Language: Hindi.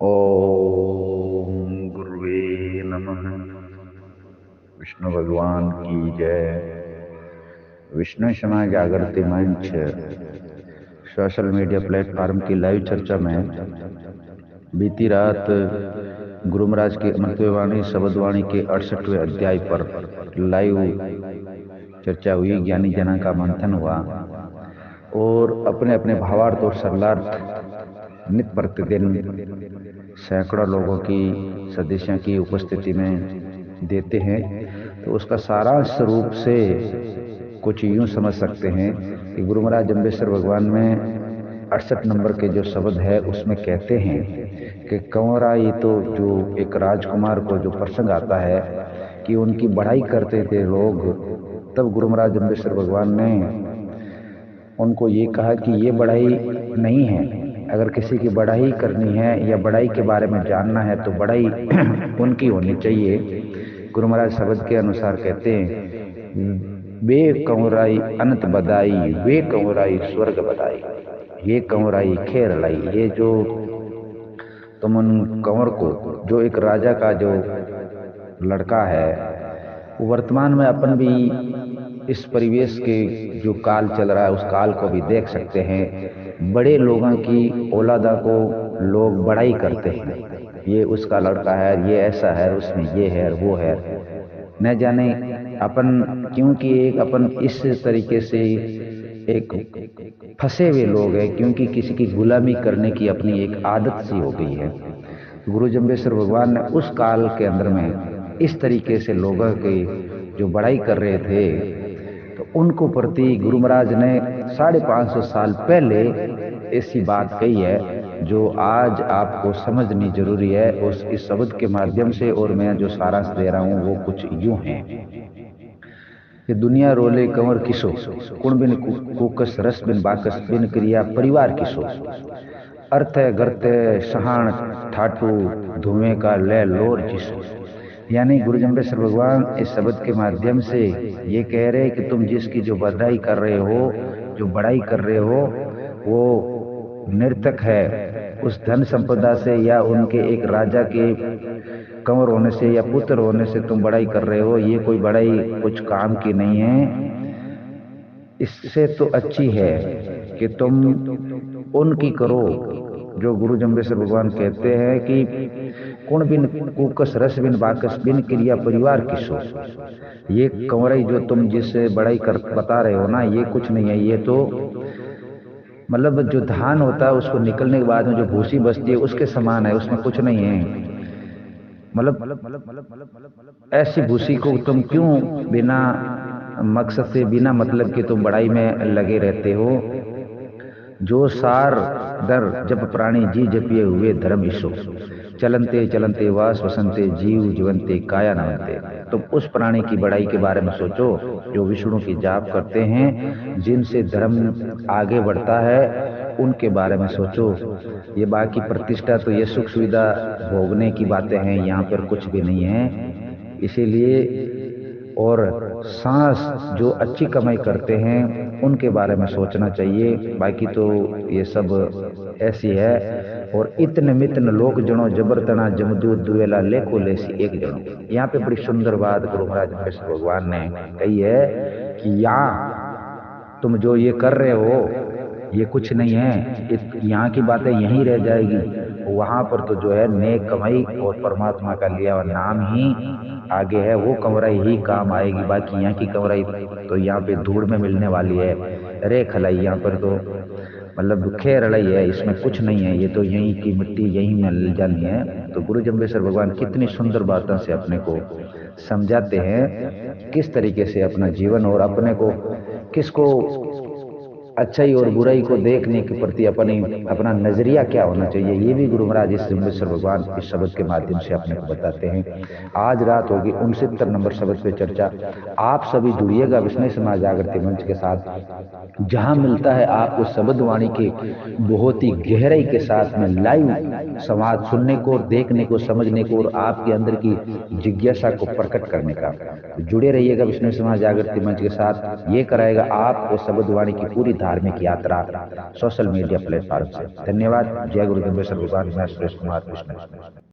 ओम गुरुवे नमः। विष्णु भगवान की जय। विष्णु समाज जागृति मंच सोशल मीडिया प्लेटफॉर्म की लाइव चर्चा में बीती रात गुरु महाराज की अमृतवाणी शब्दवाणी के 68वें अध्याय पर लाइव चर्चा हुई। ज्ञानी जना का मंथन हुआ और अपने अपने भावार्थ और सरलार्थ नित प्रतिदिन सैकड़ों लोगों की सदस्यों की उपस्थिति में देते हैं। तो उसका सारांश रूप से कुछ यूं समझ सकते हैं कि गुरु महाराज जम्बेश्वर भगवान में 68 नंबर के जो शब्द है उसमें कहते हैं कि कंवराई, तो जो एक राजकुमार को जो प्रसंग आता है कि उनकी बढ़ाई करते थे लोग, तब गुरु महाराज जम्बेश्वर भगवान ने उनको ये कहा कि ये बढ़ाई नहीं है। अगर किसी की बढ़ाई करनी है या बढ़ाई के बारे में जानना है तो बढ़ाई उनकी होनी चाहिए। गुरु महाराज शब्द के अनुसार कहते हैं, वे कंवराई अनंत बदाई, वे कंवराई स्वर्ग बदाई, ये कंवराई खेर लाई। ये जो तुम उन कंवर को, जो एक राजा का जो लड़का है, वो वर्तमान में अपन भी इस परिवेश के जो काल चल रहा है उस काल को भी देख सकते हैं। बड़े लोगों की औलादा को लोग बड़ाई करते हैं, ये उसका लड़का है, ये ऐसा है, उसमें ये है वो है। न जाने अपन क्योंकि एक अपन इस तरीके से एक फंसे हुए लोग हैं, क्योंकि किसी की गुलामी करने की अपनी एक आदत सी हो गई है। गुरु जम्बेश्वर भगवान ने उस काल के अंदर में इस तरीके से लोगों की जो बड़ाई कर रहे थे, तो उनको प्रति गुरु महाराज ने 550 साल पहले ऐसी बात कही है जो आज आपको समझनी जरूरी है उस इस शब्द के माध्यम से। और मैं जो सारांश दे रहा हूं वो कुछ यूं है कि दुनिया रोले कंवर किसो, कुण बिन कुकस रस बिन बाकस, बिन क्रिया परिवार किसो, अर्थ गर्त सहान ठाटू, धुएं का ले लोर जिसो। यानी गुरु जम्बेश्वर भगवान इस शब्द के माध्यम से ये कह रहे हैं कि तुम जिसकी जो बधाई कर रहे हो, जो बड़ाई कर रहे हो, वो नर्तक है। उस धन संपदा से या उनके एक राजा के कंवर होने से या पुत्र होने से तुम बड़ाई कर रहे हो, ये कोई बड़ाई कुछ काम की नहीं है। इससे तो अच्छी है कि तुम उनकी करो जो गुरु जम्बेश्वर भगवान कहते हैं कि कुण बिन कुकस रस बिन बाकस, बिन क्रिया परिवार किसो। ये कंवराई जो तुम जिससे बड़ाई कर बता रहे हो ना, ये कुछ नहीं है। ये तो मतलब जो धान होता है उसको निकलने के बाद में जो भूसी बचती है उसके समान है, उसमें कुछ नहीं है। मतलब ऐसी भूसी को तुम क्यों बिना मकसद से, बिना मतलब के तुम बड़ाई में लगे रहते हो। जो सार दर जब प्राणी जी जपिए हुए धर्म ईसो, चलनते चलनते वास वसंते जीव जीवंते काया नवंते। तुम उस प्राणी की बड़ाई के बारे में सोचो जो विष्णु की जाप करते हैं, जिनसे धर्म आगे बढ़ता है, उनके बारे में सोचो। ये बाकी प्रतिष्ठा तो ये सुख सुविधा भोगने की बातें हैं, यहाँ पर कुछ भी नहीं है। इसीलिए और सांस जो अच्छी कमाई करते हैं उनके बारे में सोचना चाहिए। बाकी तो ये सब ऐसी है। और इतने मितन लोक जनो जबरतना जमदूत दुएला लेखो लेसी एक जनो। यहाँ पे बड़ी सुंदर बात गुरु महाराज जम्बेश्वर भगवान ने कही है कि यहाँ तुम जो ये कर रहे हो ये कुछ नहीं है, यहाँ की बातें यहीं रह जाएगी। वहां पर तो जो है नेक कमाई और परमात्मा का लिया हुआ नाम ही आगे है, वो कमराई ही काम आएगी। बाकी यहाँ की कमराई तो यहाँ पे धूड़ में मिलने वाली है, रे खलाई। यहाँ पर तो मतलब खेर रड़ाई है, इसमें कुछ नहीं है। ये तो यहीं की मिट्टी यहीं में मिल जानी है। तो गुरु जम्बेश्वर भगवान कितनी सुंदर बातों से अपने को समझाते हैं, किस तरीके से अपना जीवन और अपने को, किसको अच्छाई और बुराई को देखने के प्रति अपना नजरिया क्या होना चाहिए, ये भी गुरु महाराज इस जम्बेश्वर भगवान इस शब्द के माध्यम से अपने को बताते हैं। आज रात होगी 69 नंबर शब्द पे चर्चा। आप सभी जुड़िएगा विष्णु समाज जागृति मंच के साथ, जहां मिलता है आपको शब्द वाणी के बहुत ही गहराई के साथ में लाइव संवाद सुनने को, देखने को, समझने को और आपके अंदर की जिज्ञासा को प्रकट करने का। तो जुड़े रहिएगा विष्णु समाज जागृति मंच के साथ। ये कराएगा आपको शब्द वाणी की पूरी धार्मिक यात्रा सोशल मीडिया प्लेटफॉर्म से। धन्यवाद। जय गुरु गंगेश्वर भगवान। मैं सुरेश कुमार कृष्ण।